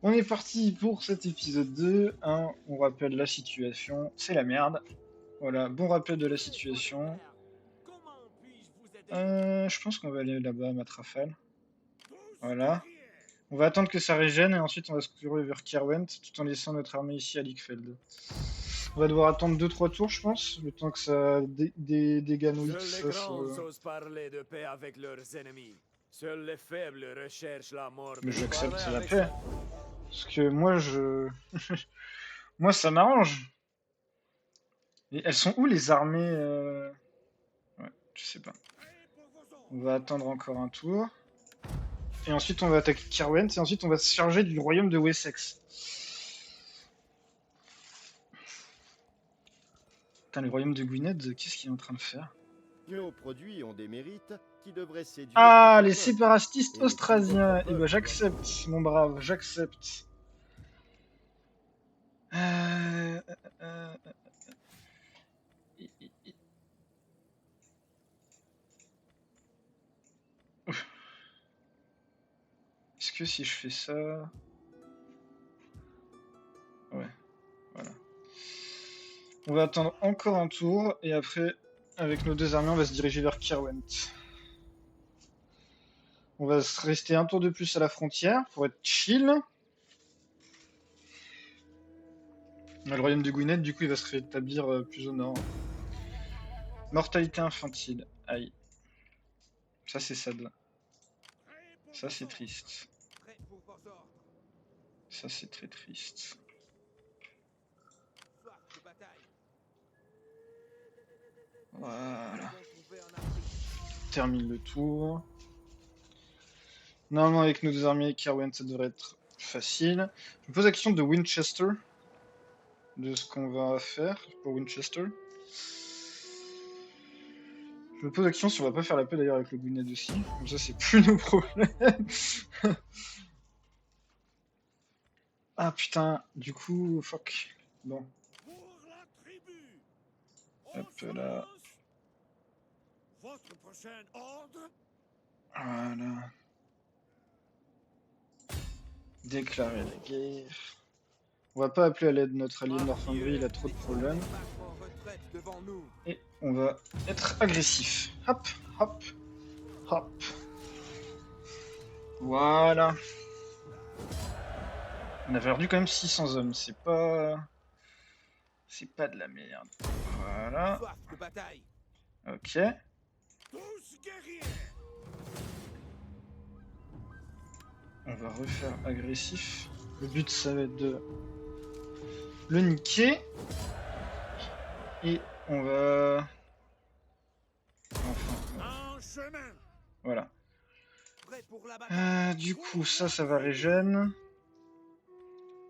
On est parti pour cet épisode 2. On rappelle la situation. C'est la merde. Voilà, bon rappel de la situation. Je pense qu'on va aller là-bas à Matrafal. Voilà. On va attendre que ça régène et ensuite on va se courir vers Kerwent tout en laissant notre armée ici à Lichfeld. On va devoir attendre 2-3 tours, je pense, le temps que ça dégâts nos Seuls les X grands osent parler de paix avec leurs ennemis. Seuls les faibles recherchent la mort. Mais Vous parlez j'accepte la avec paix. ça? Parce que moi, moi, ça m'arrange. Et elles sont où les armées Ouais, je sais pas. On va attendre encore un tour. Et ensuite, on va attaquer Kerwent. Et ensuite, on va se charger du royaume de Wessex. Putain, le royaume de Gwynedd, qu'est-ce qu'il est en train de faire? Nos produits ont des mérites qui devraient séduire Ah, votre les peuple. séparatistes Et si votre austrasiens. Eh ben, peuple doit j'accepte, mon brave, j'accepte. Euh, euh, Est-ce que si je fais ça... Ouais, voilà. On va attendre encore un tour, et après, avec nos deux armées, on va se diriger vers Kerwent. On va se rester un tour de plus à la frontière, pour être chill. Le royaume de Gwynedd, du coup, il va se rétablir plus au nord. Mortalité infantile. Aïe. Ça, c'est sad. Ça, c'est triste. Ça, c'est très triste. Voilà. Termine le tour. Normalement, avec nos deux armées Kerwent, ça devrait être facile. Je me pose la question de Winchester. De ce qu'on va faire pour Winchester. Je me pose la question si on va pas faire la paix d'ailleurs avec le Gwynedd aussi. Comme ça, c'est plus nos problèmes. Ah putain, du coup, fuck. Bon. Hop là. Votre prochain ordre? Voilà. Déclarer la guerre. On va pas appeler à l'aide notre allié de Northumbrie, il a trop de problèmes. Et on va être agressif. Hop, hop, hop. Voilà. On a perdu quand même 600 hommes, c'est pas... C'est pas de la merde. Voilà. Ok. On va refaire agressif. Le but, ça va être de le niquer. Et on va... Enfin, voilà. Du coup, ça va régène.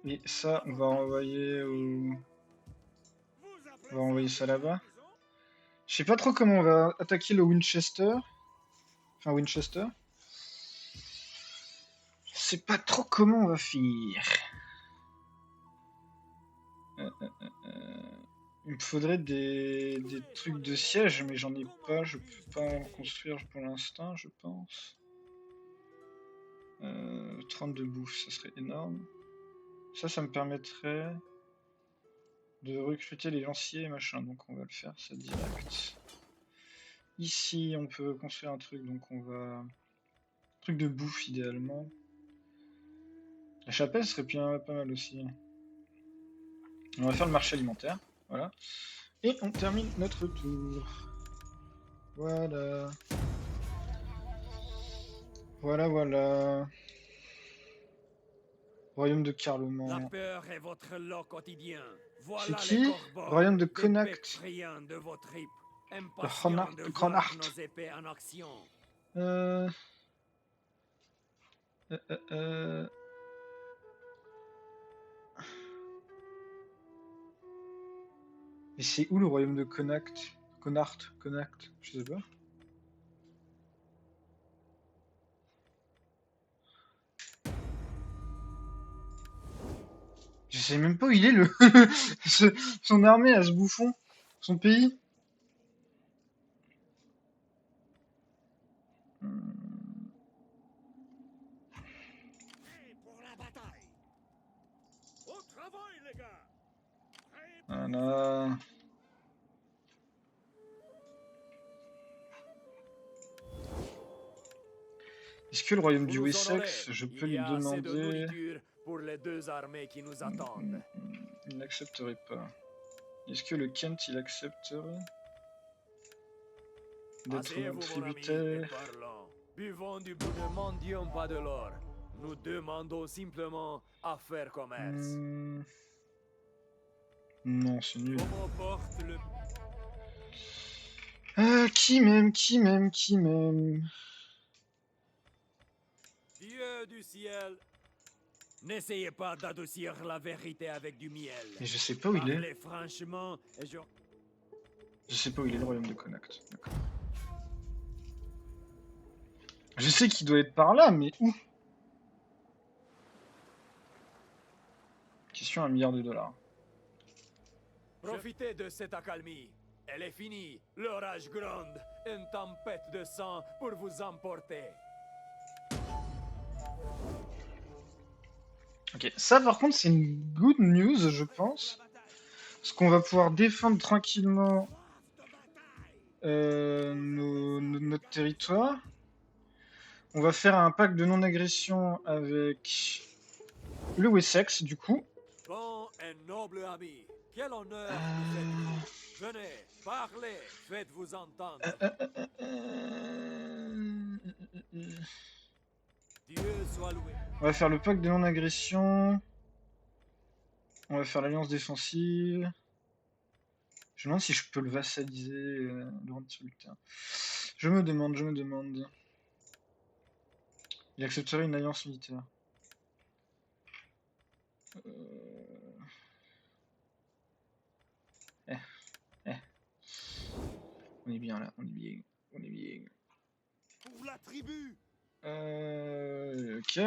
Et ça, on va envoyer au... On va envoyer ça là-bas. Je sais pas trop comment on va attaquer le Winchester. Enfin, Winchester. Je sais pas trop comment on va faire. Il me faudrait des trucs de siège, mais j'en ai pas. Je peux pas en construire pour l'instant, je pense. 30 de bouffe, ça serait énorme. Ça me permettrait de recruter les lanciers et machin, donc on va le faire, ça direct. Ici, on peut construire un truc, donc on va... Un truc de bouffe, idéalement. La chapelle serait bien pas mal aussi. On va faire le marché alimentaire, voilà. Et on termine notre tour. Voilà. Voilà, voilà. Royaume de La Carloman. peur est votre lot quotidien. C'est Voilà les qui? corbeaux, Royaume de des becs Connacht. friands de vos tripes, Le impatients de voir nos Connacht. épées en action. Euh... Euh, euh, euh... Mais c'est où le royaume de Connacht? Connacht, je sais pas. Je sais même pas où il est le son armée à ce bouffon, son pays. Voilà. Est-ce que le royaume du Vous nous Wessex, honorez. je peux Il lui y a assez de demander... nourriture pour les 2 armées qui nous attendent. Il n'accepterait pas. Est-ce que le Kent, il accepterait d'être Asseyez-vous, mon mon ami, et tributaire? parlons. Buvons du bout, ne mendions pas de l'or. Nous demandons simplement à faire commerce. Non, c'est nul. Comment porte le... Qui m'aime, qui m'aime, qui m'aime? Dieu du ciel, n'essayez pas d'adoucir la vérité avec du miel. Et je sais pas où il est. Parlez franchement et je... Je sais pas où il est, le royaume de Connacht. D'accord. Je sais qu'il doit être par là, mais où? Question $1 milliard. Profitez de cette accalmie. Elle est finie. L'orage gronde. Une tempête de sang pour vous emporter. Ok, ça par contre c'est une good news, je pense. Parce qu'on va pouvoir défendre tranquillement notre territoire. On va faire un pacte de non-agression avec le Wessex, du coup. Bon et noble ami, quel honneur vous faites-vous. Venez, parlez, faites-vous entendre. Dieu soit loué. On va faire le pacte de non-agression. On va faire l'alliance défensive. Je me demande si je peux le vassaliser, le roi Sultan. Je me demande. Il accepterait une alliance militaire. On est bien là, on est bien. Pour la tribu. Ok.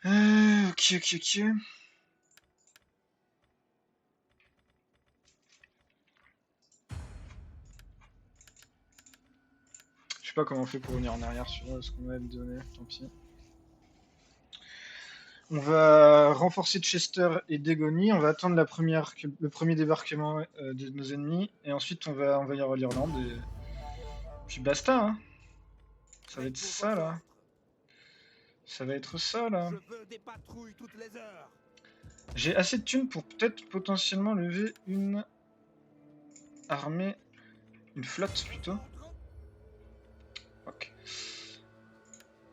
Ok. Je sais pas comment on fait pour revenir en arrière sur ce qu'on va me donner, tant pis. On va renforcer Chester et Degony, on va attendre le premier débarquement de nos ennemis, et ensuite on va envahir l'Irlande, et puis basta, hein. Ça va être ça, là. Ça va être ça, là. Je veux des patrouilles toutes les heures. J'ai assez de thunes pour peut-être potentiellement lever une armée, une flotte plutôt. Ok.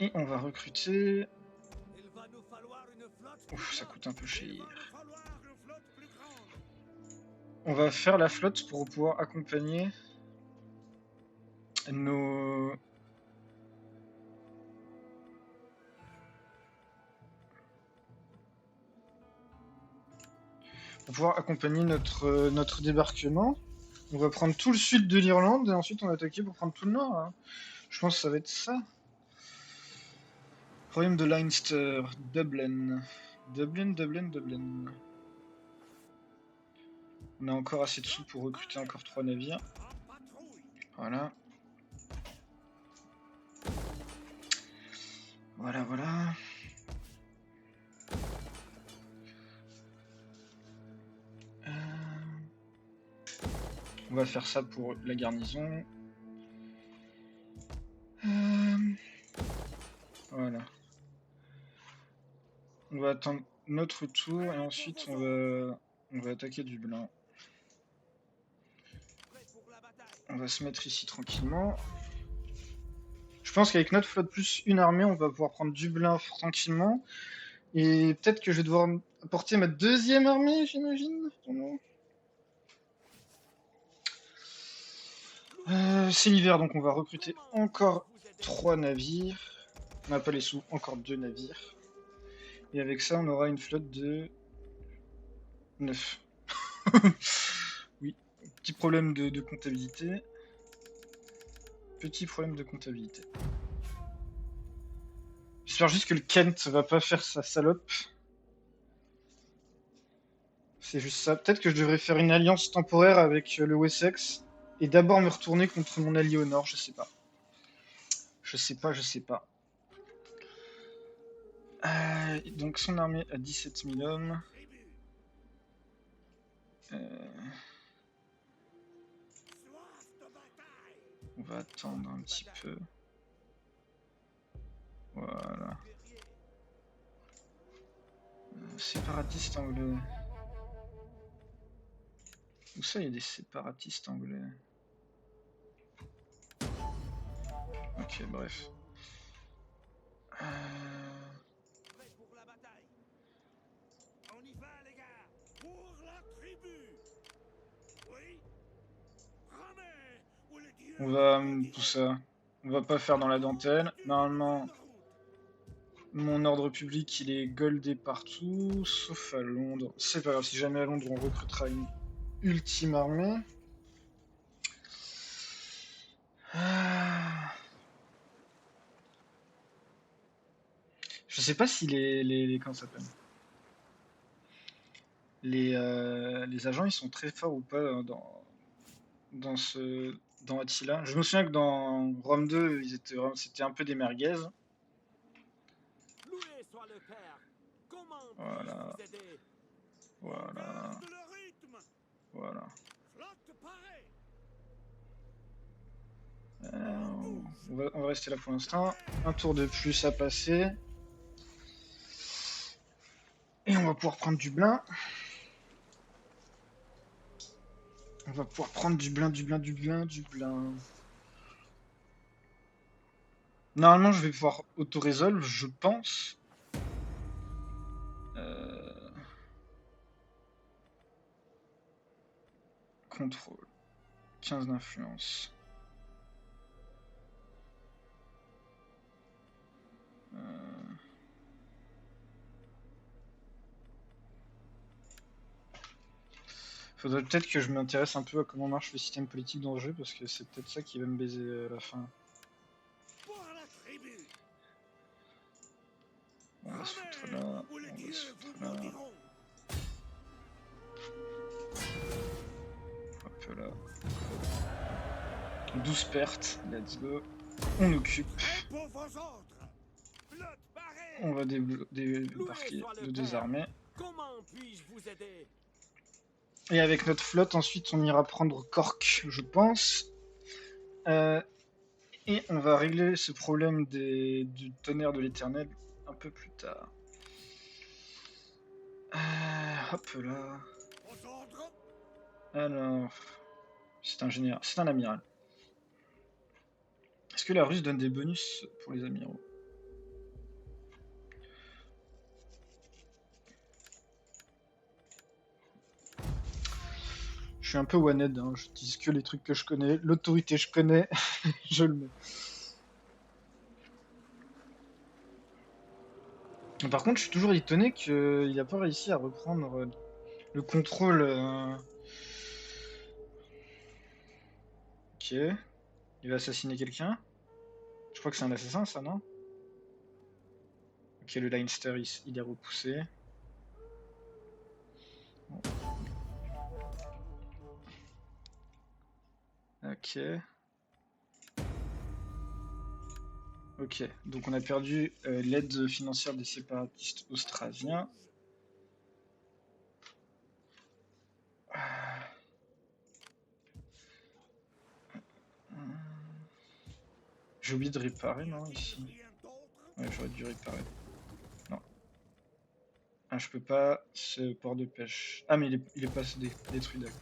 Et on va recruter... Ouf, ça coûte un peu cher. On va faire la flotte pour pouvoir accompagner nos... Pour pouvoir accompagner notre débarquement. On va prendre tout le sud de l'Irlande et ensuite on va attaquer pour prendre tout le nord. Hein. Je pense que ça va être ça. Royaume de Leinster, Dublin. Dublin. On a encore assez de sous pour recruter encore 3 navires. Voilà. Voilà. On va faire ça pour la garnison. Voilà. On va attendre notre tour et ensuite on va attaquer Dublin. On va se mettre ici tranquillement. Je pense qu'avec notre flotte plus une armée, on va pouvoir prendre Dublin tranquillement. Et peut-être que je vais devoir apporter ma deuxième armée, j'imagine. C'est l'hiver, donc on va recruter encore 3 navires. On n'a pas les sous, encore 2 navires. Et avec ça, on aura une flotte de 9. Oui, petit problème de comptabilité. J'espère juste que le Kent va pas faire sa salope. C'est juste ça. Peut-être que je devrais faire une alliance temporaire avec le Wessex. Et d'abord me retourner contre mon allié au nord, je sais pas. Donc son armée a 17 000 hommes. On va attendre un petit peu. Voilà. Séparatiste anglais. Où ça, il y a des séparatistes anglais? Ok, bref. Prêt pour la bataille. On y va, les gars. Pour la tribu. Oui. Ramez, ou le dieu On va maudira. tout ça. On va pas faire dans la dentelle. Normalement, mon ordre public, il est goldé partout, sauf à Londres. C'est pas grave, si jamais à Londres, on recrutera une ultime armée. Je sais pas si comment ça s'appelle, les agents, ils sont très forts ou pas dans Attila. Je me souviens que dans Rome 2, c'était un peu des merguez. Loué soit le père. Comment puis-je Voilà, vous aider? voilà, Garde le rythme. voilà. Flotte parée. On va rester là pour l'instant. Un tour de plus à passer. Et on va pouvoir prendre du blin. On va pouvoir prendre du blin, du blin, du blin, du blin. Normalement, je vais pouvoir auto-résolve, je pense. Contrôle. 15 d'influence. Faudrait peut-être que je m'intéresse un peu à comment marche le système politique dans le jeu, parce que c'est peut-être ça qui va me baiser à la fin. Pour la tribu. On va se foutre là, on va se foutre là. Hop là. 12 pertes, let's go. On occupe. Pour vos ordres. Flotte parée. On va débarquer de désarmer. Comment puis-je vous aider? Et avec notre flotte, ensuite, on ira prendre Cork, je pense. Et on va régler ce problème du tonnerre de l'éternel un peu plus tard. Hop là. Aux ordres. Alors, c'est un général, c'est un amiral. Est-ce que la Russe donne des bonus pour les amiraux? Je suis un peu one-head, hein. Je dis que les trucs que je connais. L'autorité, je connais, je le mets. Par contre, je suis toujours étonné qu'il n'a pas réussi à reprendre le contrôle. Ok. Il va assassiner quelqu'un. Je crois que c'est un assassin, ça, non? Ok, le Leinster, il est repoussé. Bon. Ok. Ok, donc on a perdu l'aide financière des séparatistes austrasiens. J'ai oublié de réparer, non, ici? Ouais, j'aurais dû réparer. Non. Ah, je peux pas, ce port de pêche. Ah, mais il est pas détruit, d'accord.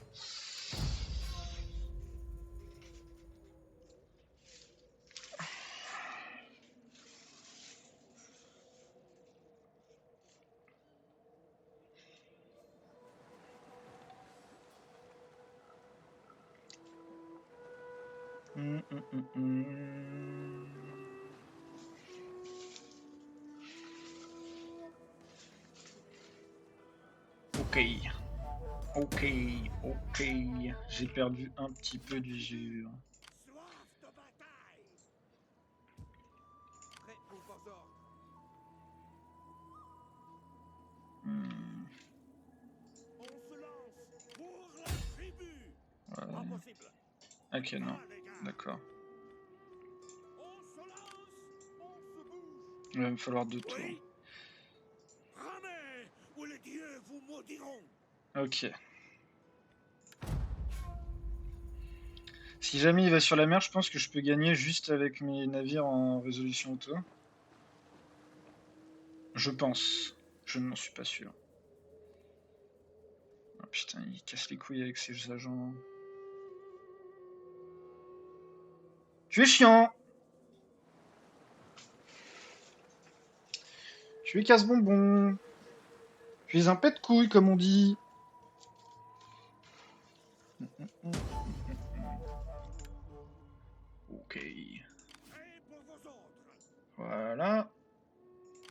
Ok. Ok, ok. J'ai perdu un petit peu d'usure. Soif de bataille. Prêt pour vos ordres. On se lance pour la tribu. Ouais. Pas possible. Ok, non. D'accord. On se lance. On se bouge. Il va me falloir 2 tours. Oui. vous maudiront. Ok. Si jamais il va sur la mer, je pense que je peux gagner juste avec mes navires en résolution auto. Je pense. Je n'en suis pas sûr. Oh putain, il casse les couilles avec ses agents. Tu es chiant! Tu es casse-bonbon! Tu es un pet de couilles, comme on dit! Ok. Et pour vos autres. Voilà.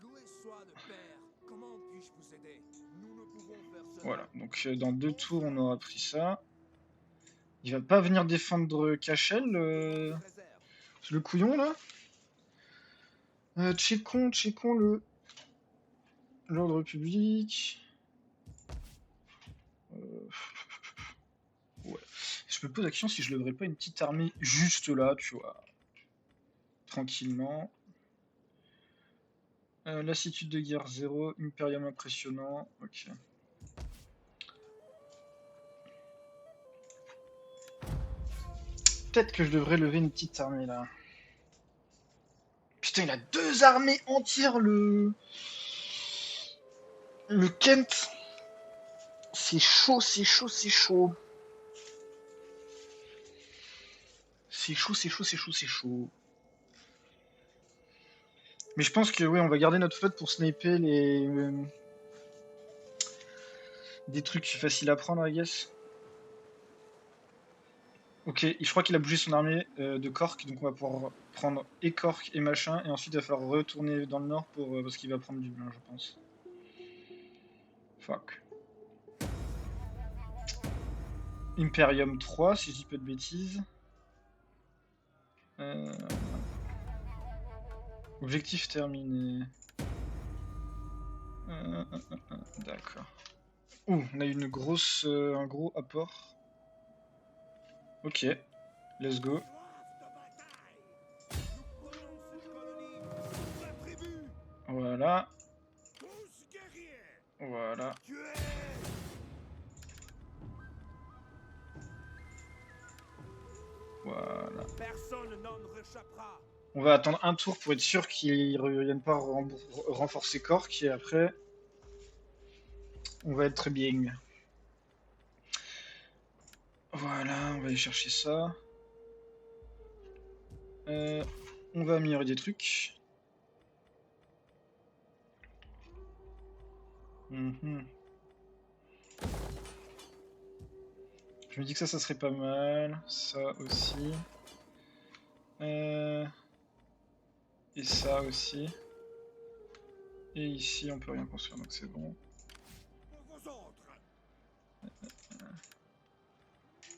Loué soit le Père. Comment puis-je vous aider? Nous ne pouvons faire cela. Voilà. Donc dans 2 tours, on aura pris ça. Il va pas venir défendre Cachel, le couillon, là? Checkons l'ordre public. Ouais. Je me pose la question si je lèverais pas une petite armée juste là, tu vois. Tranquillement. Lassitude de guerre 0, Imperium impressionnant. Ok. Peut-être que je devrais lever une petite armée là. Putain, il a 2 armées entières, le Kent. C'est chaud, c'est chaud, c'est chaud. C'est chaud, c'est chaud, c'est chaud, c'est chaud. Mais je pense que oui, on va garder notre flotte pour sniper des trucs faciles à prendre, I guess. Ok, je crois qu'il a bougé son armée de Cork, donc on va pouvoir prendre et Cork et machin, et ensuite il va falloir retourner dans le nord parce qu'il va prendre du blanc, je pense. Fuck. Imperium 3, si je dis pas de bêtises. Objectif terminé. D'accord. Ouh, on a eu un gros apport. Ok, let's go. Voilà. Voilà. Voilà. Personne n'en réchappera. On va attendre un tour pour être sûr qu'ils ne reviennent pas renforcer Cork et après on va être très bien. Voilà, on va aller chercher ça. On va améliorer des trucs. Je me dis que ça serait pas mal. Ça aussi. Et ça aussi. Et ici, on peut rien construire, donc c'est bon.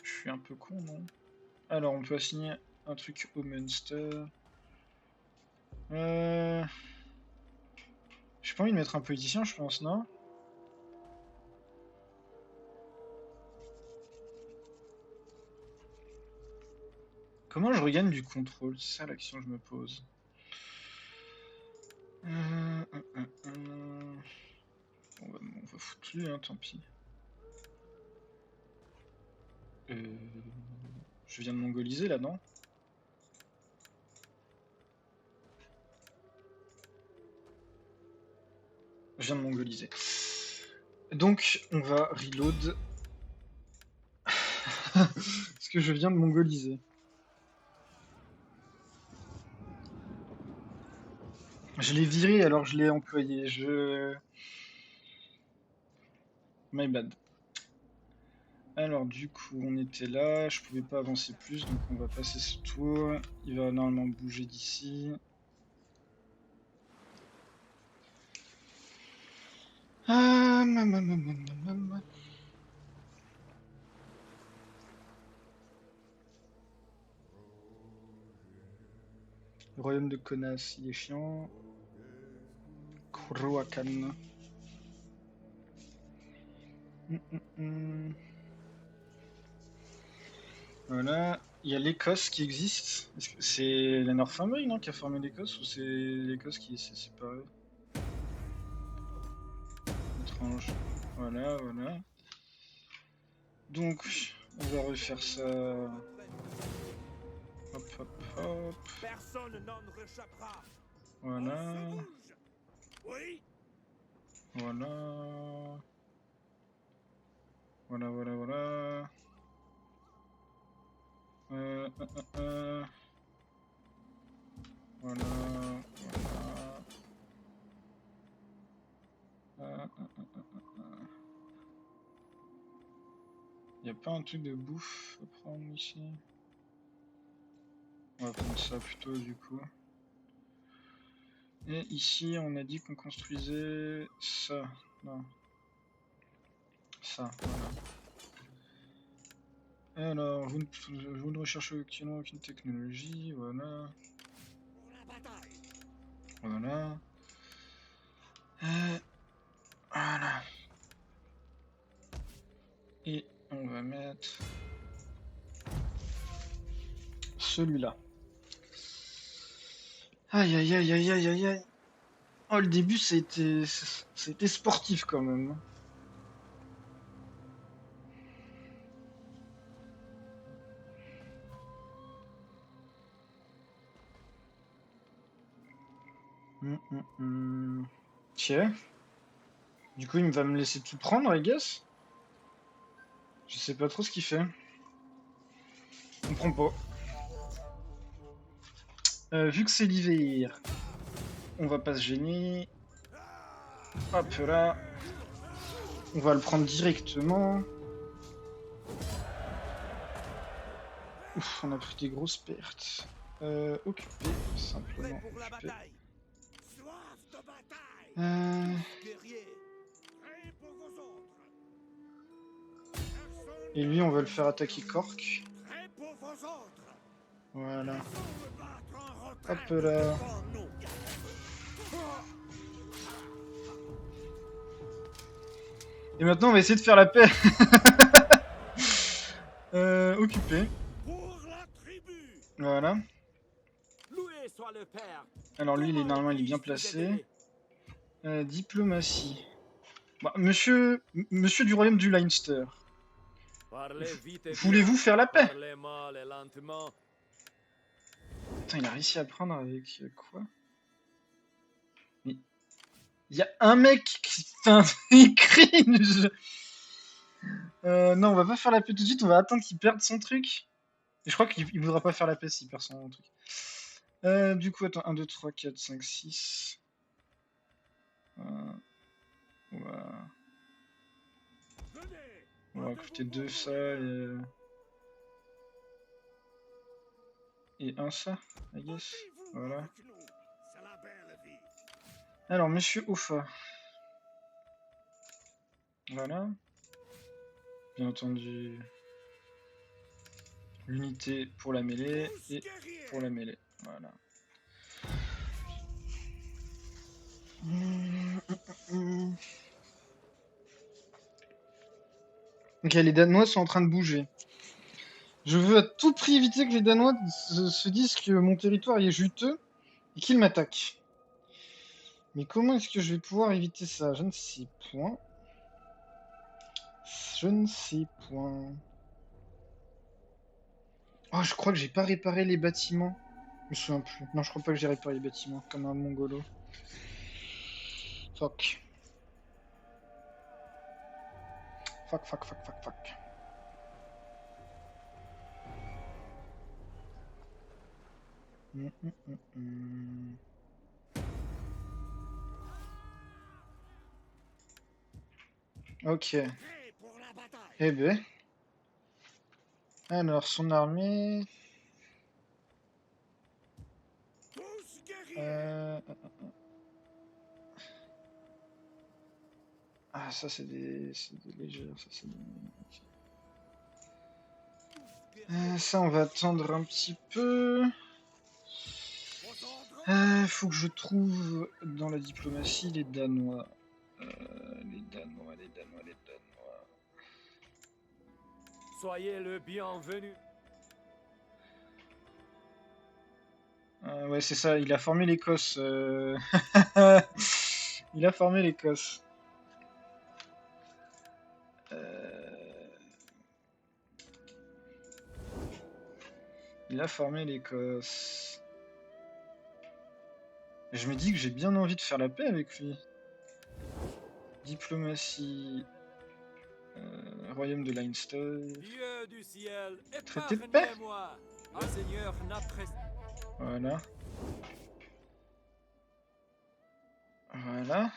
Je suis un peu con, non? Alors, on peut assigner un truc au Munster. J'ai pas envie de mettre un politicien, je pense, non? Comment je regagne du contrôle? C'est ça la question que je me pose. On va foutre lui, hein, tant pis. Je viens de mongoliser là, non? Je viens de mongoliser. Donc, on va reload. Parce que je viens de mongoliser. Je l'ai viré alors je l'ai employé. My bad. Alors du coup on était là, je pouvais pas avancer plus donc on va passer ce tour. Il va normalement bouger d'ici. Le royaume de Konas, il est chiant. Croakan. Voilà. Il y a l'Écosse qui existe. C'est la Northumbrie, non, qui a formé l'Écosse ou c'est l'Écosse qui s'est séparée? Étrange. Voilà, voilà. Donc, on va refaire ça. Hop, hop, hop. Personne n'en réchappera. Voilà. On se bouge. Oui. Voilà. Voilà, voilà, voilà. Voilà, voilà. Y a pas un truc de bouffe à prendre ici? On va prendre ça plutôt du coup. Et ici, on a dit qu'on construisait ça. Non. Ça, voilà. Alors, vous ne recherchez aucune technologie, voilà. Pour la bataille. Voilà. Voilà. Et on va mettre celui-là. Aïe aïe aïe aïe aïe aïe aïe. Oh, le début, c'était sportif quand même. Tiens. Du coup, il va me laisser tout prendre, I guess. Je sais pas trop ce qu'il fait. On prend pas. Vu que c'est l'hiver, on va pas se gêner. Hop là. On va le prendre directement. Ouf, on a pris des grosses pertes. Occupé, Prêt simplement pour la occupé. bataille. Soif de bataille. Guerrier. Prêt pour vos autres. Personne Et lui, on va le faire attaquer Cork. prêt pour vos autres. Voilà. Se battre en retraite Hop là. devant nous. Et maintenant, on va essayer de faire la paix. Occupé. Pour la tribu. Voilà. Loué soit le père. Alors lui, normalement, il est bien placé. Diplomatie. Bah, monsieur du royaume du Leinster. Voulez-vous faire la paix? Putain, il a réussi à prendre avec quoi? Mais il y a un mec qui il cringe. Non, on va pas faire la paix tout de suite, on va attendre qu'il perde son truc. Et je crois qu'il voudra pas faire la paix s'il perd son truc. Du coup, attends, 1, 2, 3, 4, 5, 6. Voilà. On va écouter 2 ça et 1 ça, I guess. Voilà. Alors, monsieur Ofa. Voilà. Bien entendu, l'unité pour la mêlée et pour la mêlée. Voilà. Ok, les Danois sont en train de bouger. Je veux à tout prix éviter que les Danois se disent que mon territoire est juteux et qu'ils m'attaquent. Mais comment est-ce que je vais pouvoir éviter ça? Je ne sais point. Je ne sais point. Oh, je crois que j'ai pas réparé les bâtiments. Je me souviens plus. Non, je crois pas que j'ai réparé les bâtiments comme un mongolo. Fuck. Fuck, fuck, fuck, fuck, fuck. Ok. Eh ben. Alors, son armée. Ah, ça c'est des légères, ça c'est des... ça on va attendre un petit peu. Faut que je trouve dans la diplomatie les Danois. Les Danois. Soyez le bienvenu. Ouais, c'est ça, il a formé l'Écosse. Il a formé l'Écosse. Il a formé l'Écosse. Je me dis que j'ai bien envie de faire la paix avec lui. Diplomatie. Royaume de Leinster. Dieu du ciel, Traité de paix. épargnez-moi. Le Seigneur n'apprécie. Voilà. Voilà.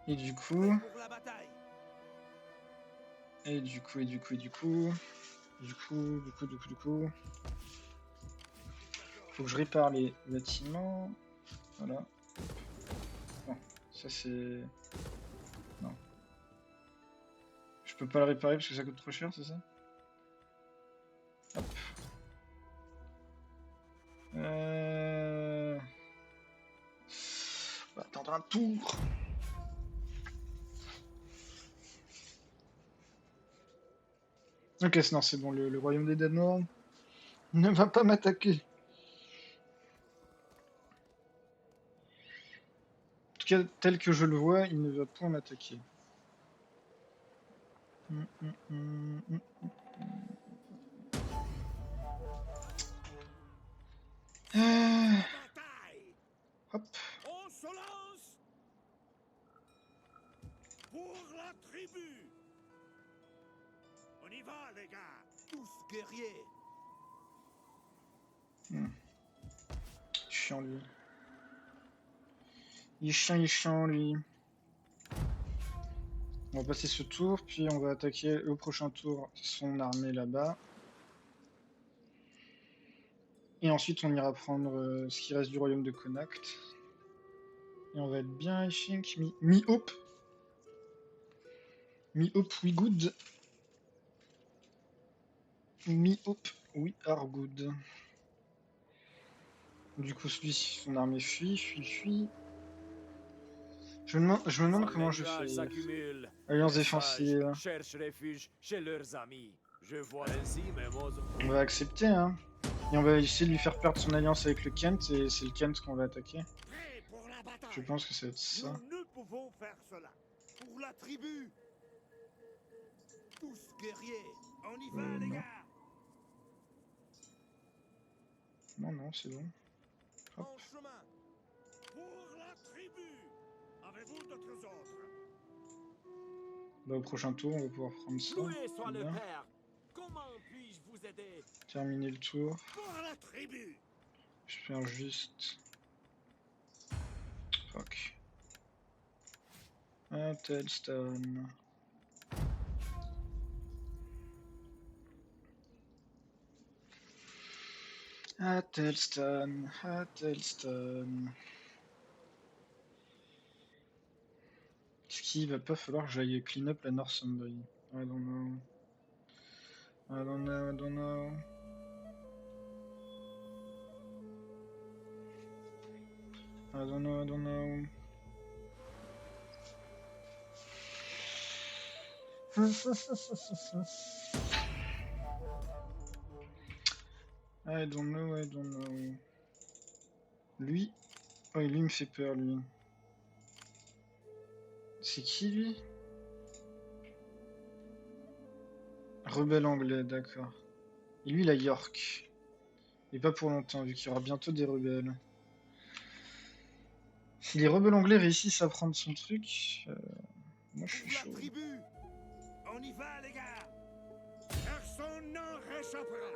Et du coup. Pour la bataille. Et du coup. Faut que je répare les bâtiments. Voilà. Bon, ça c'est... Non. Je peux pas le réparer parce que ça coûte trop cher, c'est ça? Hop. On va attendre un tour. Ok, non, c'est bon, le royaume des Danois ne va pas m'attaquer. En tout cas, tel que je le vois, il ne va pas m'attaquer. Bataille. Hop. On se lance. Pour la tribu. On y va, les gars. Tous guerriers. Chiant lui. Il est chiant lui. On va passer ce tour, puis on va attaquer au prochain tour son armée là-bas. Et ensuite on ira prendre ce qui reste du royaume de Connacht. Et on va être bien, I think, mi-hope. Mi-hope, we good. Mi-hope, we are good. Du coup, celui-ci, son armée fuit. Je me demande comment je fais. Alliance défensive. Cherche refuge chez leurs amis. Je vois ainsi mes mots. On va accepter, hein. Et on va essayer de lui faire perdre son alliance avec le Kent, et c'est le Kent qu'on va attaquer. Prêts pour la bataille. Je pense que ça va être ça. Nous ne pouvons faire cela. Pour la tribu. Tous guerriers. On y va, les gars. Non, c'est bon. Hop. En chemin. Pour la tribu. Avez-vous d'autres ordres? Bah, au prochain tour, on va pouvoir prendre ça. Loué soit le Bien. Père. Comment puis-je vous aider? Terminer le tour. Pour la tribu. Je vais faire juste... Fuck. Athelstone. Athelstone. Est-ce qu'il va pas falloir que j'aille clean up la Northumbrie? I don't know. I don't know. I don't know. Lui? Oh, lui me fait peur, lui. C'est qui, lui? Rebelle anglais, d'accord. Et lui, il a York. Et pas pour longtemps, vu qu'il y aura bientôt des rebelles. Si les rebelles anglais réussissent à prendre son truc, moi je suis Pour la chaud. tribu. On y va, les gars. Personne n'en réchappera.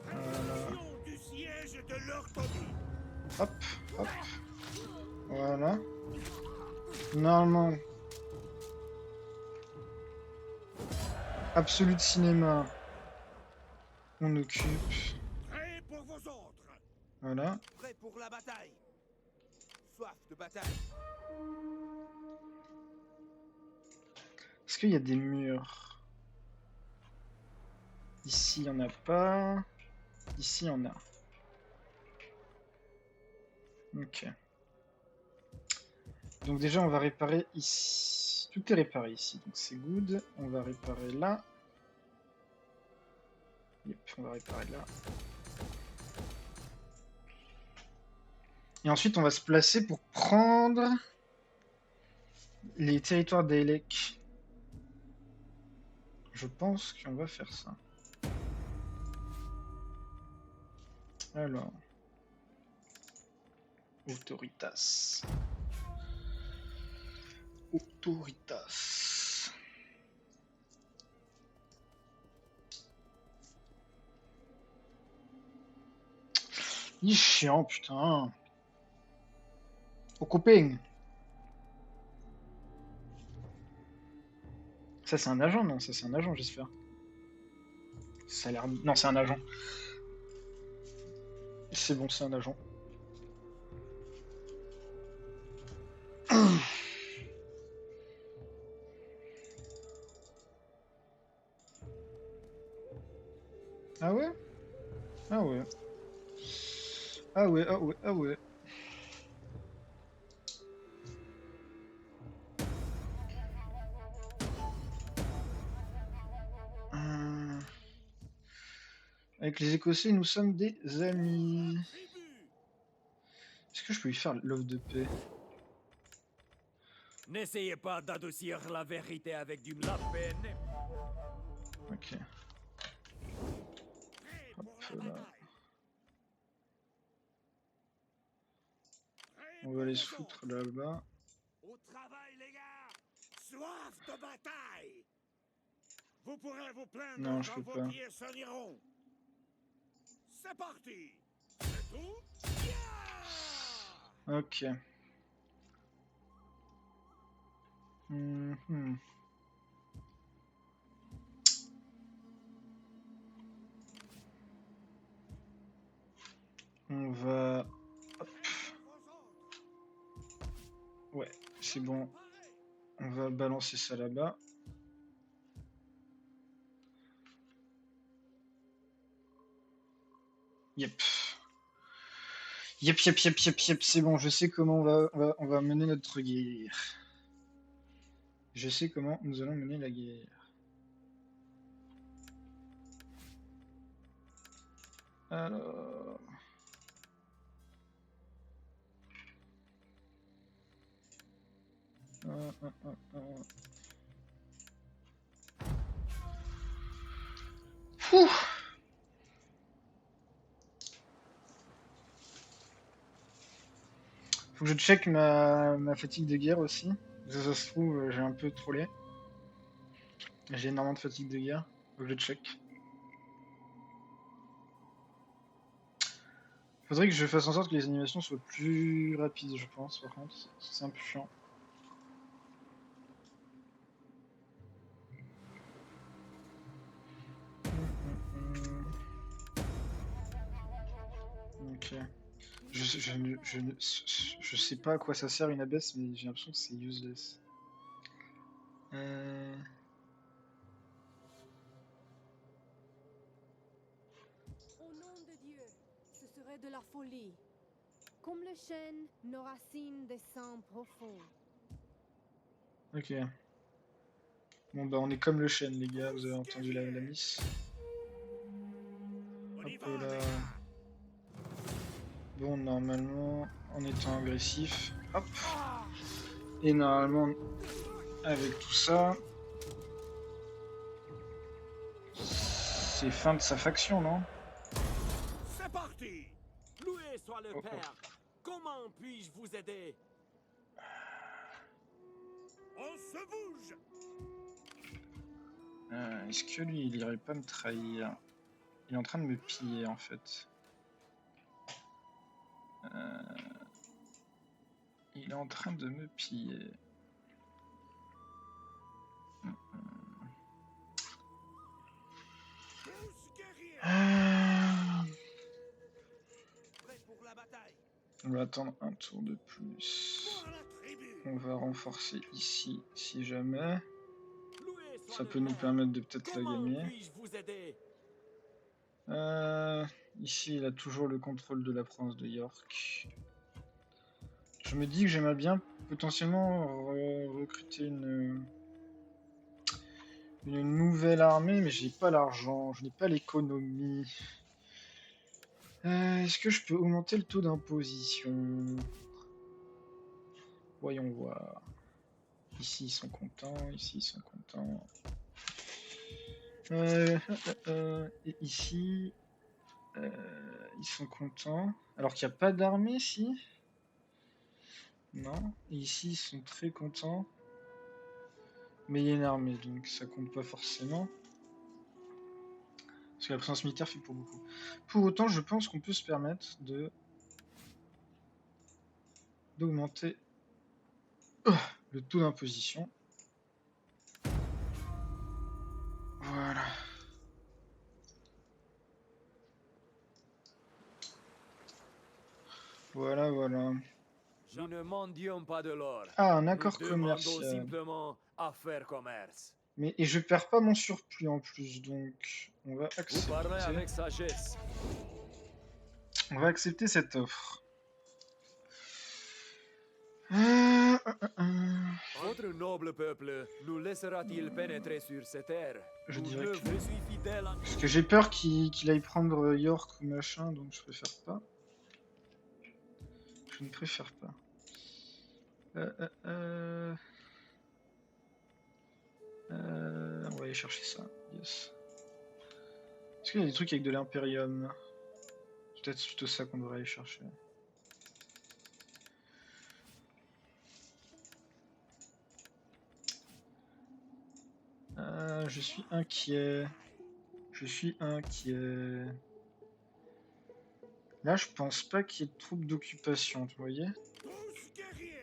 Préparation du siège de l'orthodoxie. Hop. Voilà. Normalement. Absolute cinéma. On occupe. Prêt pour vos ordres. Voilà. Prêt pour la bataille. Soif de bataille. Est-ce qu'il y a des murs? Ici, il n'y en a pas. Ici, il y en a. Ok. Donc déjà, on va réparer ici. Tout est réparé ici, donc c'est good. On va réparer là. Yep, on va réparer là. Et ensuite, on va se placer pour prendre les territoires d'Aelec. Je pense qu'on va faire ça. Alors. Autoritas. Autoritas. Il est chiant, putain. Au copain. Ça, c'est un agent? Non, ça, c'est un agent, j'espère. Ça a l'air... Non, c'est un agent. C'est bon, c'est un agent. Ah ouais? Ah ouais. Ah ouais, ah ouais, ah ouais. Hum. Avec les Écossais, nous sommes des amis. Tribu. Est-ce que je peux lui faire l'offre de paix? N'essayez pas d'adoucir la vérité avec la peine. Ok. Prêt Hop pour la là. bataille. Prêt On pour va aller vos se foutre ordres. là-bas. Au travail, les gars. Soif de bataille. Vous pourrez vous plaindre Non, je quand peux vos pas. pieds s'eniront. C'est parti. C'est tout. Yeah. Ok. Mhm. On va... Hop. Vos ordres. Ouais, c'est bon. Pareil. On va balancer ça là-bas. Yep. Yep, yep, yep, yep, yep, c'est bon, je sais comment on va mener notre guerre. Je sais comment nous allons mener la guerre. Alors... Ouh. Faut que je check ma fatigue de guerre aussi. Ça se trouve, j'ai un peu trollé. J'ai énormément de fatigue de guerre. Faut que je check. Faudrait que je fasse en sorte que les animations soient plus rapides, je pense, par contre. C'est un peu chiant. Ok. Je sais pas à quoi ça sert une abaisse, mais j'ai l'impression que c'est useless. Au nom de Dieu, ce serait de la folie. Comme le chêne, nos racines descendent profond. Ok. Bon bah on est comme le chêne les gars, vous avez entendu la miss. On y Hop va, là. les gars. Bon normalement en étant agressif. Hop. Et normalement avec tout ça. C'est fin de sa faction, non? C'est parti. Loué soit le Oh, oh. Père. Comment puis-je vous aider? On se bouge. Est-ce que lui il irait pas me trahir? Il est en train de me piller en fait. Il est en train de me piller. Tous guerriers. Prêt pour la bataille. On va attendre un tour de plus. Pour la tribu. On va renforcer ici si jamais. Loué soit Ça le peut nous Père. permettre de peut-être la Comment gagner. puis-je vous aider? Ici, il a toujours le contrôle de la province de York. Je me dis que j'aimerais bien potentiellement recruter une nouvelle armée, mais j'ai pas l'argent, je n'ai pas l'économie. Est-ce que je peux augmenter le taux d'imposition? Voyons voir. Ici, ils sont contents, ici, ils sont contents. Et ici, ils sont contents. Alors qu'il n'y a pas d'armée, si? Non. Et ici, ils sont très contents. Mais il y a une armée, donc ça compte pas forcément. Parce que la présence militaire fait pour beaucoup. Pour autant, je pense qu'on peut se permettre de d'augmenter le taux d'imposition. Voilà. Voilà, voilà. Nous ne mendions pas de l'or. Ah, un Nous accord demandons commercial. simplement à faire commerce. Mais et je perds pas mon surplus en plus, donc on va Vous parlez accepter. avec sagesse. On va accepter cette offre. Votre noble peuple nous laissera-t-il pénétrer sur ces terres? Je Nous dirais ne que- vous suis fidèles en... Parce que j'ai peur qu'il aille prendre York ou machin, donc je préfère pas. Je ne préfère pas. On va aller chercher ça. Yes. Est-ce qu'il y a des trucs avec de l'impérium? Peut-être plutôt ça qu'on devrait aller chercher. Je suis inquiet. Je suis inquiet. Là, je pense pas qu'il y ait de troupes d'occupation, vous voyez? Tous guerriers.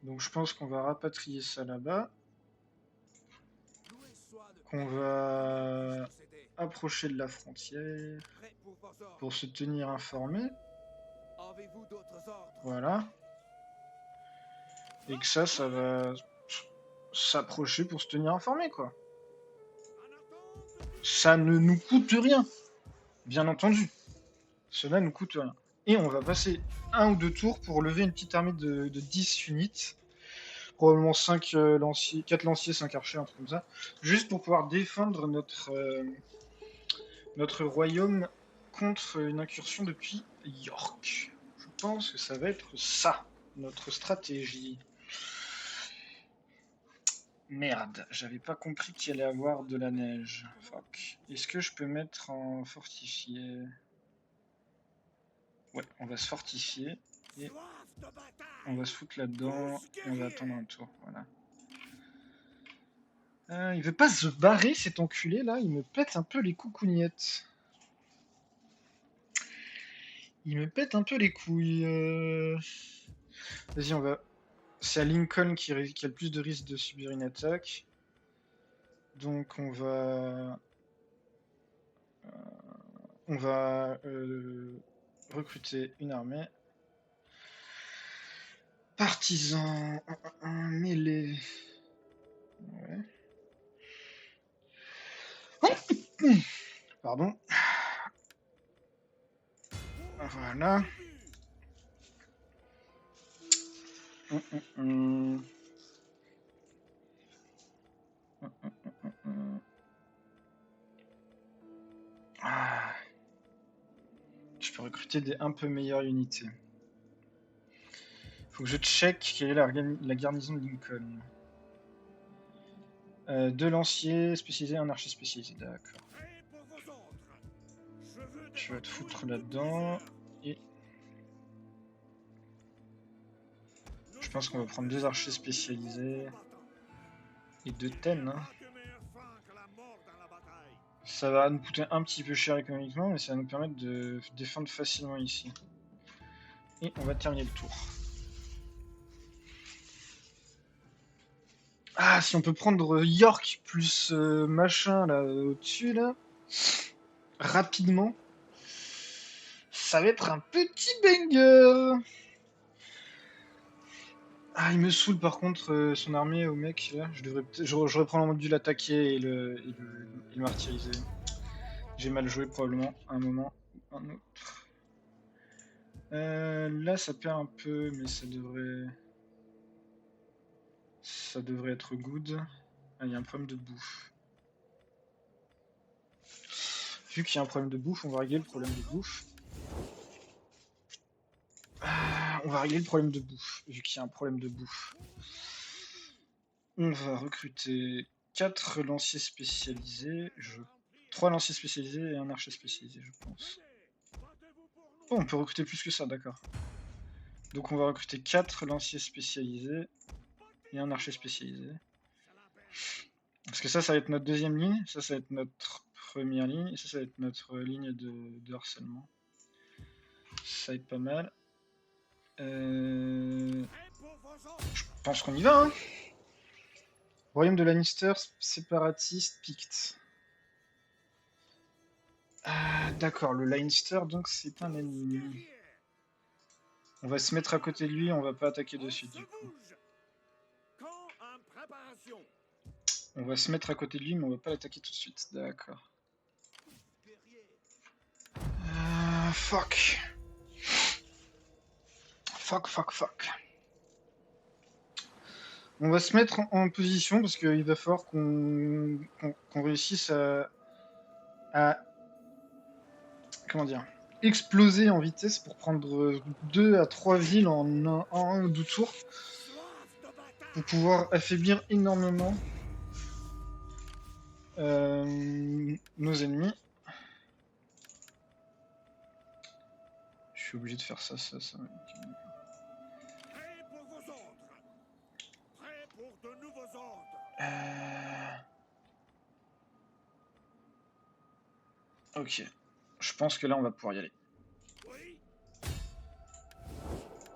Donc je pense qu'on va rapatrier ça là-bas. Loué soit le Qu'on peuple va qui possédait. approcher de la frontière Prêt pour vos ordres. pour se tenir informé. Avez-vous d'autres ordres? Voilà. Et que ça va s'approcher pour se tenir informé, quoi. En attente. Ça ne nous coûte rien. Bien entendu. Cela ne coûte rien. Et on va passer un ou deux tours pour lever une petite armée de 10 unités. Probablement 5 lanciers, 4 lanciers, 5 archers, un truc comme ça. Juste pour pouvoir défendre notre royaume contre une incursion depuis York. Je pense que ça va être ça, notre stratégie. Merde, j'avais pas compris qu'il allait avoir de la neige. Fuck. Est-ce que je peux mettre en fortifié? Ouais, on va se fortifier. Et Soif de bataille. on va se foutre là-dedans. Et on va attendre un tour, voilà. Il veut pas se barrer cet enculé là, il me pète un peu les coucougnettes. Il me pète un peu les couilles. Vas-y, on va. C'est à Lincoln qui a le plus de risque de subir une attaque. Donc on va. On va recruter une armée. Partisans, mêlée. Ouais. Pardon. Voilà. Ah. Je peux recruter des un peu meilleures unités. Faut que je check quelle est la garnison de Lincoln. 2 lanciers spécialisés, un archer spécialisé, d'accord. Prêt pour vos ordres. Je veux de Tu vas te votre foutre aide, là-dedans. plusieurs. Et je pense qu'on va prendre 2 archers spécialisés et 2 ten. Hein. Pas de meilleure fin que la mort dans la bataille. Ça va nous coûter un petit peu cher économiquement, mais ça va nous permettre de défendre facilement ici. Et on va terminer le tour. Ah, si on peut prendre York plus machin là au-dessus là, rapidement, ça va être un petit banger. Ah, il me saoule par contre son armée au mec là. J'aurais probablement dû l'attaquer et le martyriser. J'ai mal joué probablement à un moment ou un autre. Là ça perd un peu, mais ça devrait être good. Ah, il y a un problème de bouffe. Vu qu'il y a un problème de bouffe, on va régler le problème de bouffe. On va régler le problème de bouffe, vu qu'il y a un problème de bouffe. On va recruter 4 lanciers spécialisés, 3 lanciers spécialisés et un archer spécialisé, je pense. Battez-vous pour Oh, on peut recruter plus que ça, d'accord. Donc on va recruter 4 lanciers spécialisés et un archer spécialisé. Parce que ça va être notre deuxième ligne, ça va être notre première ligne, et ça va être notre ligne de harcèlement. Ça va être pas mal. Je pense qu'on y va, hein. Royaume de Lannister, séparatiste, Picte. Ah, d'accord, le Lannister, donc c'est un ennemi. On va se mettre à côté de lui, on va pas attaquer dessus du coup. On va se mettre à côté de lui, mais on va pas l'attaquer tout de suite. D'accord. Fuck. Fuck. On va se mettre en position parce qu'il va falloir qu'on réussisse à comment dire, exploser en vitesse pour prendre 2 à 3 villes en un ou 2 tours pour pouvoir affaiblir énormément nos ennemis. Je suis obligé de faire ça. Prêt pour vos ordres. Prêt pour de nouveaux ordres. Ok. Je pense que là, on va pouvoir y aller. Oui.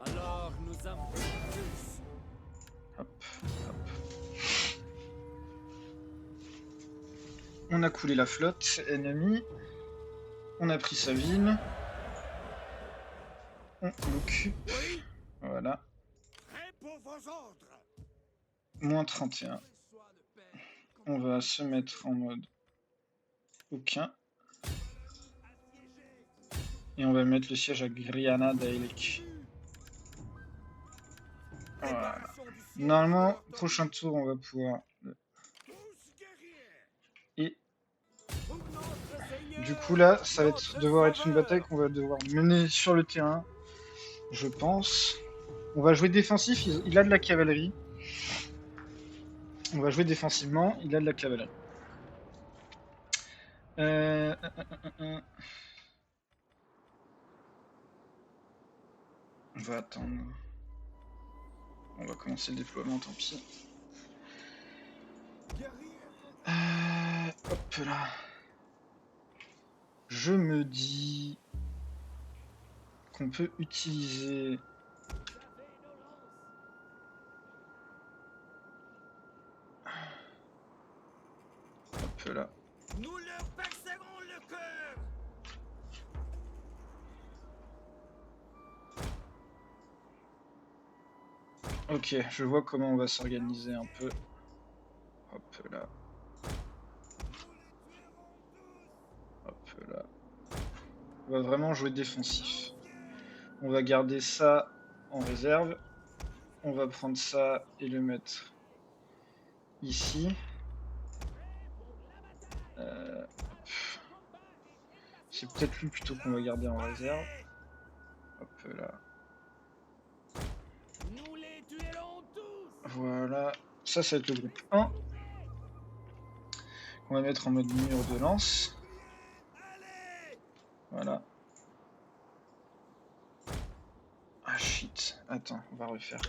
Alors nous avons tous. Hop. On a coulé la flotte ennemie. On a pris sa ville. On l'occupe. Oui. Voilà. Prêt pour vos ordres. Moins 31. On va se mettre en mode aucun. Et on va mettre le siège à Griana d'Aelec. Voilà. Normalement, prochain tour, on va pouvoir... Et du coup là, ça va devoir être une bataille qu'on va devoir mener sur le terrain, je pense. On va jouer défensif, il a de la cavalerie. On va jouer défensivement, il a de la cavalerie. On va attendre. On va commencer le déploiement, tant pis. Hop là. Je me dis qu'on peut utiliser... Hop là. Nous leur percerons le cœur. Ok, je vois comment on va s'organiser un peu. Hop là. Hop là. On va vraiment jouer défensif. On va garder ça en réserve. On va prendre ça et le mettre ici. C'est peut-être lui plutôt qu'on va garder en réserve. Hop là. Nous les tuerons tous. Voilà. Ça va être le groupe 1. On va mettre en mode mur de lance. Allez. Voilà. Ah shit. Attends, on va refaire.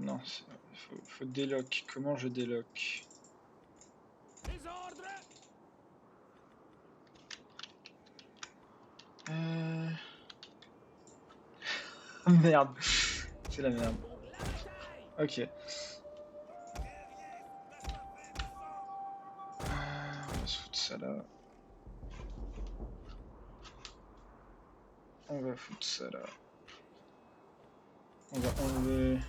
Non, faut déloc. Comment je déloc? Les ordres. Merde. C'est la merde. Ok. On va se foutre ça là. On va foutre ça là. On va enlever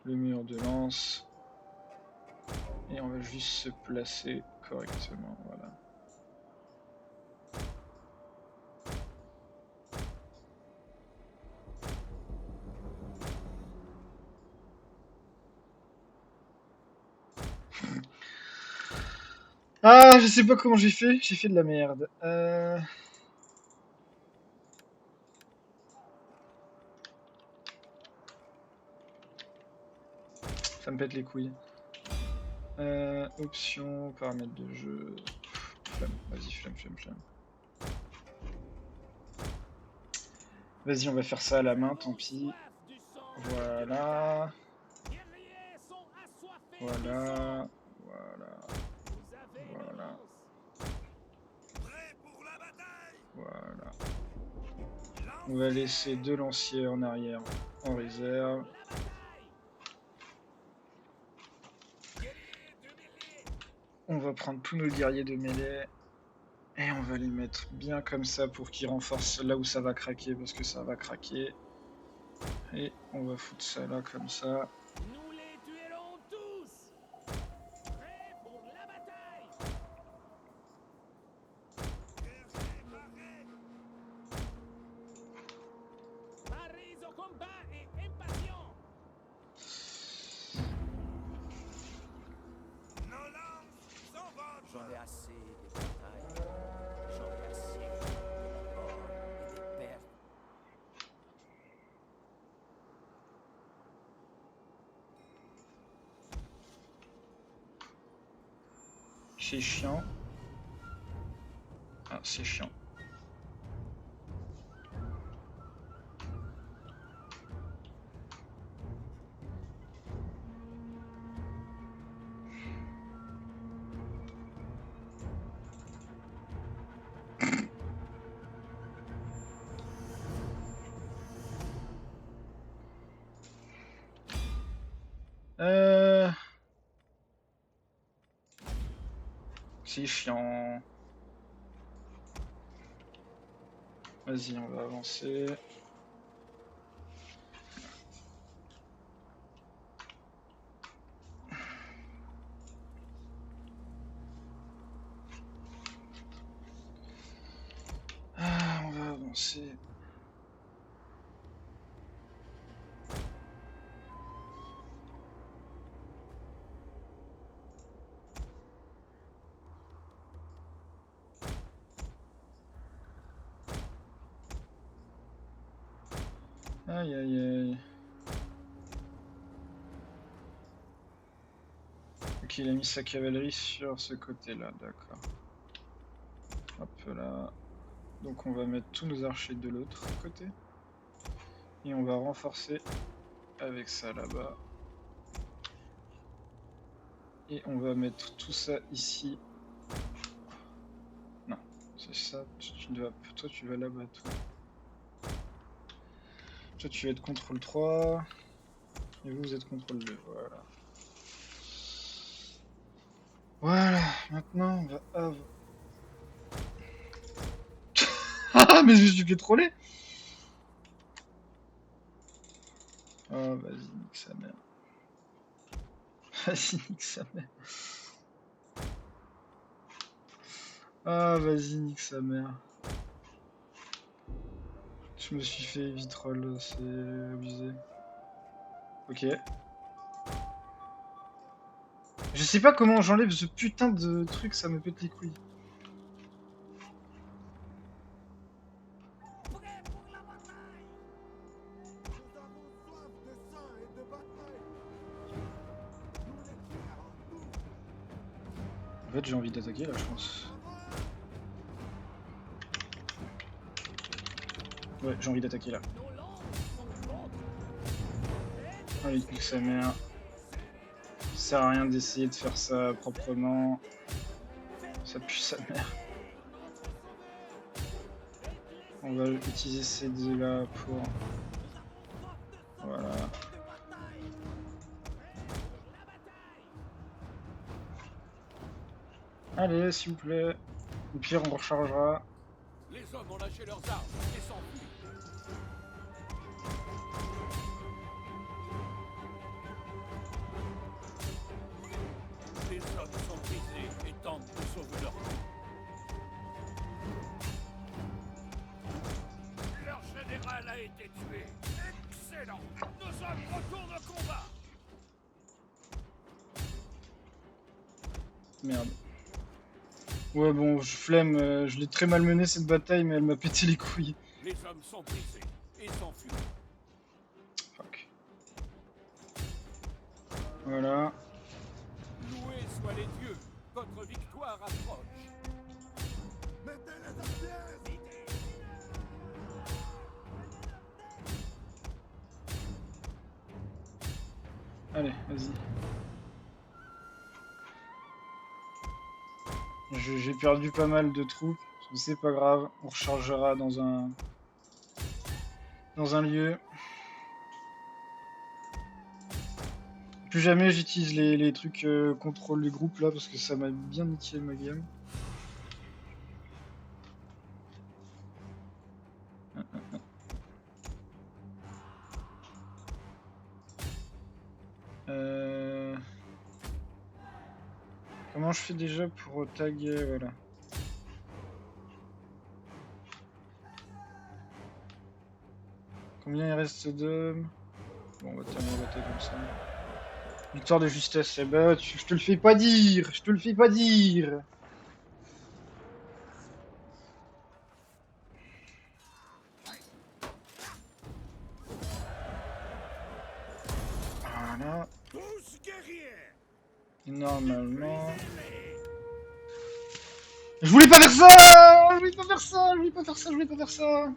le mur de lance. Et on va juste se placer correctement. Voilà. Ah, je sais pas comment j'ai fait de la merde. Ça me pète les couilles. Options, paramètres de jeu. Flemme, vas-y, flemme. Vas-y, on va faire ça à la main, tant pis. Voilà. Voilà. Prêt pour la bataille. Voilà. On va laisser 2 lanciers en arrière en réserve. On va prendre tous nos guerriers de mêlée. Et on va les mettre bien comme ça pour qu'ils renforcent là où ça va craquer, parce que ça va craquer. Et on va foutre ça là comme ça. Nous les tuerons tous. Prêt pour la bataille. Paris au combat et impatient. Nos lances s'envolent. J'en ai assez des batailles. J'en ai assez de la mort et des pertes. C'est chiant. Ah, c'est chiant. C'est chiant. Vas-y, on va avancer. Ah, on va avancer. Aïe aïe aïe. Ok, il a mis sa cavalerie sur ce côté-là, d'accord. Hop là. Donc on va mettre tous nos archers de l'autre côté. Et on va renforcer avec ça là-bas. Et on va mettre tout ça ici. Non, c'est ça. Toi tu vas là-bas, toi. Toi tu vas être contrôle 3. Et vous êtes contrôle 2, voilà. Voilà, maintenant on va... Ah, mais je me suis fait troller. Oh, vas-y, nique sa mère. Vas-y, nique sa mère. Ah, vas-y, nique sa mère. Je me suis fait vitroll, c'est abusé. Ok. Je sais pas comment j'enlève ce putain de truc, ça me pète les couilles. Prêt pour la bataille. Nous avons soif de sang et de bataille. Nous les tuerons tous. En fait, j'ai envie d'attaquer là, je pense. Ouais, j'ai envie d'attaquer là. Nos lances sont contre. Allez, nique sa mère. Ça sert à rien d'essayer de faire ça proprement. Ça pue sa mère. On va utiliser ces deux là pour... Voilà. Allez, s'il vous plaît. Au pire, on rechargera. Les hommes ont lâché leurs armes et s'enfuient. Les hommes sont brisés et tentent de sauver leur vie. Leur général a été tué. Excellent. Nos hommes retournent au combat. Merde. Ouais, bon, je flemme. Je l'ai très mal menée cette bataille, mais elle m'a pété les couilles. Les hommes sont brisés et s'enfuient. Fuck. Voilà. Loués soient les dieux, votre victoire approche. Mettez les armières. Allez, vas-y. J'ai perdu pas mal de troupes, mais c'est pas grave, on rechargera dans un lieu. Plus jamais j'utilise les trucs contrôle du groupe là parce que ça m'a bien niqué ma game. Comment je fais déjà pour taguer, voilà. Combien il reste d'hommes? Bon, on va terminer la bataille comme ça. Victoire de justesse, eh ben, je te le fais pas dire, je te le fais pas dire. Voilà, Tous guerriers. et normalement... Je voulais pas faire ça! Je voulais pas faire ça! Je voulais pas faire ça! Je voulais pas faire ça!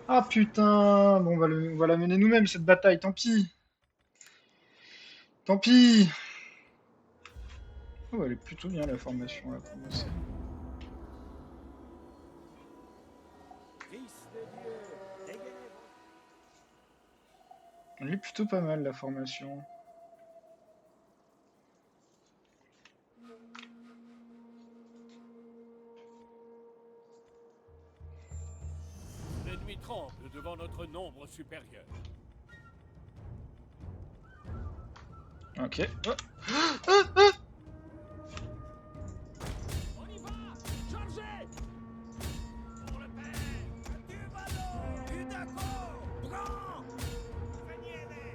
Ah putain! Bon, on va la mener nous-mêmes cette bataille, tant pis! Tant pis! Oh, elle est plutôt bien la formation là pour moi. Fils de Dieu, dégainez vos Elle est plutôt pas mal la formation. L'ennemi tremble devant notre nombre supérieur. Ok. Oh. On y va! Chargez! Pour le père! Du ballon! Du d'accord! Prends! Saignez-les!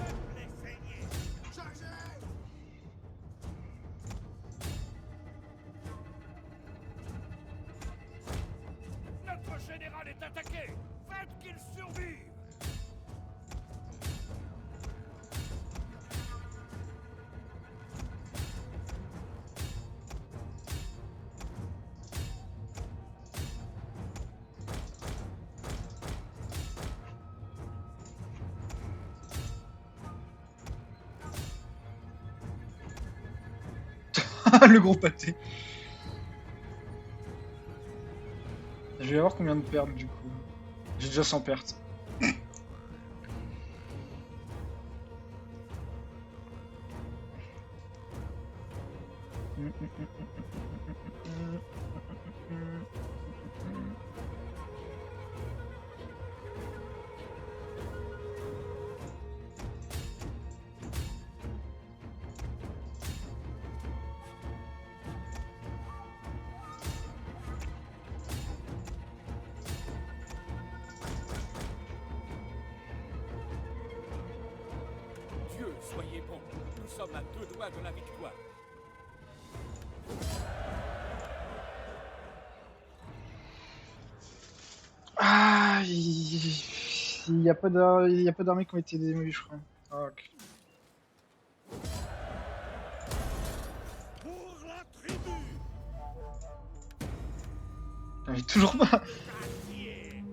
Faites-les saigner! Chargez! Notre général est attaqué! Faites qu'il survive! Le gros pâté. Je vais avoir combien de pertes du coup? J'ai déjà 100 pertes. Dieu, soyez bons. Nous sommes à 2 doigts de la victoire. Ah, il y a pas d'armées qui ont été démolies, je crois. Ah, ok. Pour la tribu! Ah, mais toujours pas. Quartier!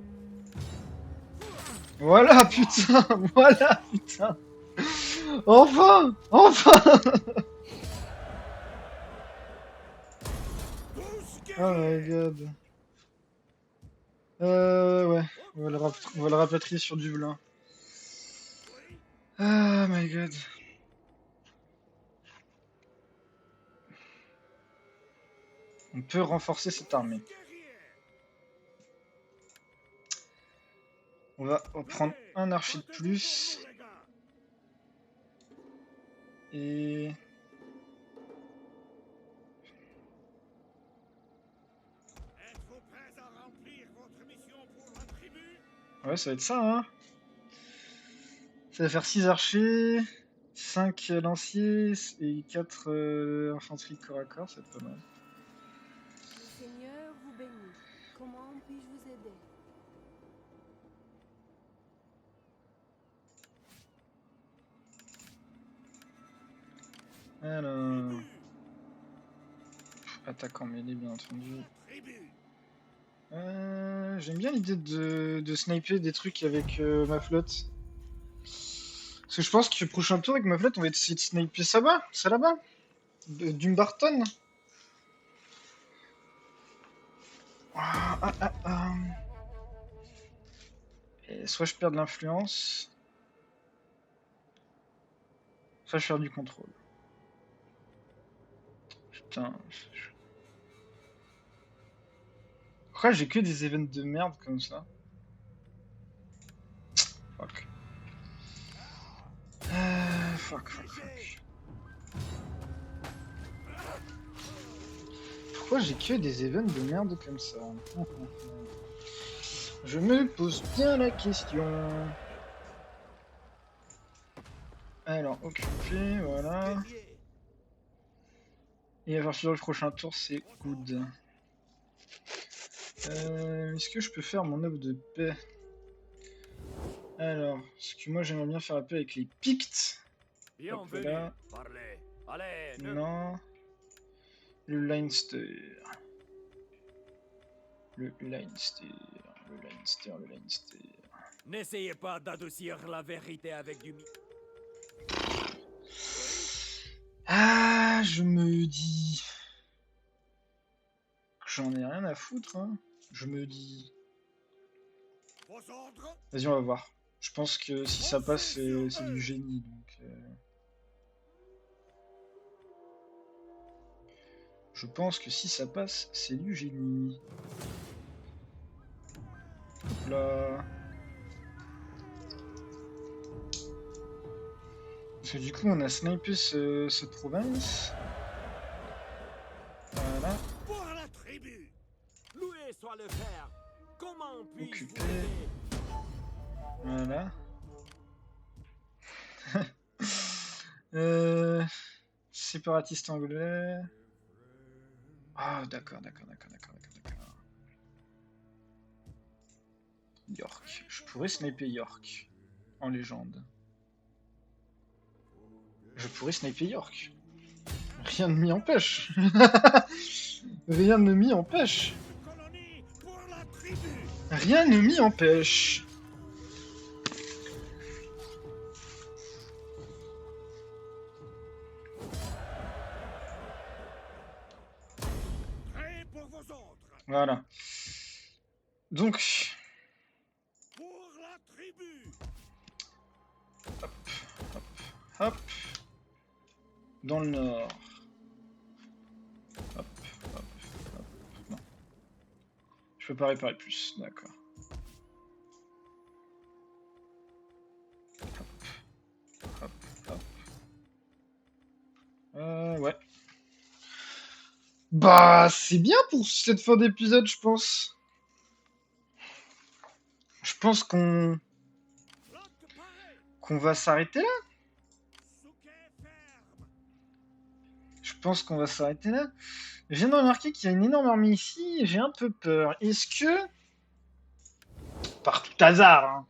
Voilà, putain. Voilà, putain. Enfin, enfin. Tous Oh guerriers! my god. Ouais. On va le rapatrier sur Dublin. Oui, Ah my god. On peut renforcer cette armée. guerriers! On va en prendre Venez, un archer de battez-vous plus. pour nous, les gars! Et... Êtes-vous prêts à remplir votre mission pour la tribu? Ouais, ça va être ça, hein. Ça va faire 6 archers, 5 lanciers et 4 infanterie corps à corps, c'est pas mal. Le Seigneur vous bénit. Comment puis-je vous aider? Alors... Attaque en mêlée, bien entendu. Tribu. J'aime bien l'idée de sniper des trucs avec ma flotte. Parce que je pense que le prochain tour avec ma flotte, on va essayer de sniper ça là-bas. Dumbarton. Ah. Et soit je perds de l'influence, soit je perds du contrôle. Putain. Pourquoi j'ai que des events de merde comme ça? Fuck. Fuck. Pourquoi j'ai que des events de merde comme ça? Je me pose bien la question. Alors, occupé, voilà. Dédié. Et à partir du prochain tour, c'est good. Est-ce que je peux faire mon œuvre de paix? Alors, parce que moi j'aimerais bien faire la paix avec les Pictes. Bienvenue. là. Parlez. Allez, ne... Non. Le Leinster. Le Leinster. N'essayez pas d'adoucir la vérité avec du... Ah, je me dis... J'en ai rien à foutre, hein. Je me dis... Vos ordres. Vas-y, on va voir. Je pense que si ça passe, c'est du génie, donc... Je pense que si ça passe, c'est du génie. Hop là. Parce que du coup, on a snipé cette province. Voilà. Pour la tribu. Loué soit le Père. Comment puis-je Occupé. vous aider? Voilà. Séparatiste anglais. Ah, d'accord. York. Je pourrais sniper York en légende. Je pourrais sniper York. Rien ne m'y empêche. Rien ne m'y empêche. Colonie pour la tribu. Rien ne m'y empêche. Prêt pour vos ordres. Voilà. Donc, Pour la tribu. hop. Dans le nord. Hop. Non. Je peux pas réparer plus, d'accord. Hop. Ouais. Bah, c'est bien pour cette fin d'épisode, je pense. Je pense qu'on Flotte parée. va s'arrêter là. Souquet ferme. Je pense qu'on va s'arrêter là. Je viens de remarquer qu'il y a une énorme armée ici et j'ai un peu peur. Est-ce que, par tout hasard, hein,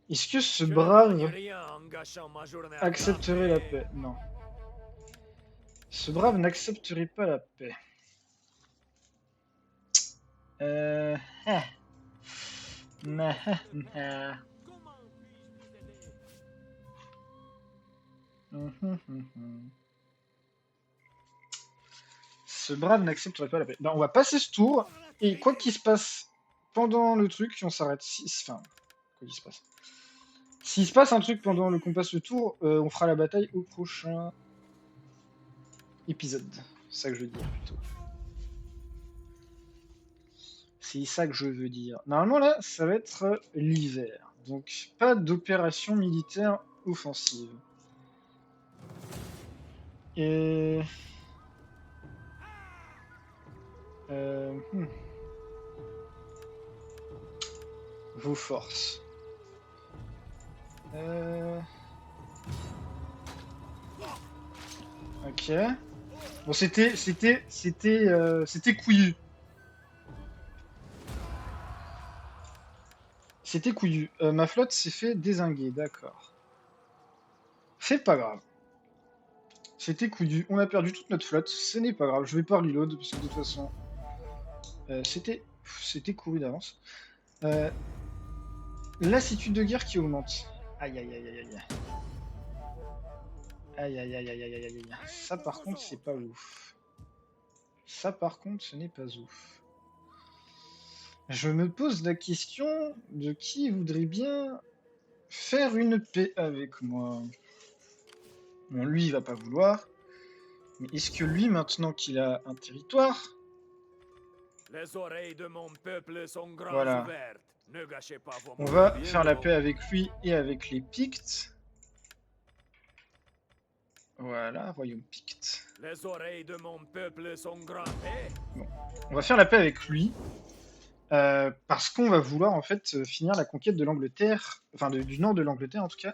est-ce que ce Je ne brave gagne rien en gâchant ma journée à accepterait la grimper. paix? Non. Ce brave n'accepterait pas la paix. Euh... ah. Nah. Comment puis-je vous aider? Ce brave n'accepterait pas la paix. Ben, on va passer ce tour, Pour la et quoi tribu. qu'il se passe pendant le truc, on s'arrête. Enfin, quoi qu'il se passe. S'il se passe un truc pendant qu'on passe le tour, on fera la bataille au prochain épisode. C'est ça que je veux dire, plutôt. C'est ça que je veux dire. Normalement, là, ça va être l'hiver. Donc, pas d'opération militaire offensive. Et... Vos forces. Ok. Bon, c'était couillu. C'était couillu. Ma flotte s'est fait dézinguer, d'accord. C'est pas grave. C'était coudu. On a perdu toute notre flotte. Ce n'est pas grave. Je vais pas reload parce que de toute façon, c'était couru d'avance. Lassitude de guerre qui augmente. Aïe aïe aïe aïe aïe. Aïe aïe aïe aïe aïe aïe aïe. Ça par contre, c'est pas ouf. Ça par contre, ce n'est pas ouf. Je me pose la question de qui voudrait bien faire une paix avec moi. Bon, lui, il va pas vouloir. Mais est-ce que lui, maintenant qu'il a un territoire, Les oreilles de mon peuple sont grandes Voilà. ouvertes. Ne gâchez pas vos on mots va de faire la bienvenue. paix avec lui et avec les Pictes? Voilà, royaume Picte. Les oreilles de mon peuple sont grandes. On va faire la paix avec lui. Parce qu'on va vouloir en fait finir la conquête de l'Angleterre, enfin du nord de l'Angleterre en tout cas.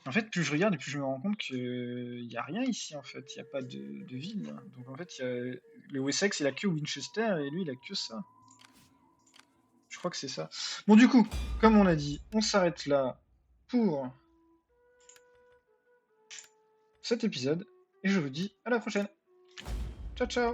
En fait, plus je regarde et plus je me rends compte qu'il n'y a rien ici en fait, il n'y a pas de ville. Donc en fait, le Wessex il a que Winchester et lui il a que ça. Je crois que c'est ça. Bon, du coup, comme on a dit, on s'arrête là pour cet épisode et je vous dis à la prochaine. Ciao ciao.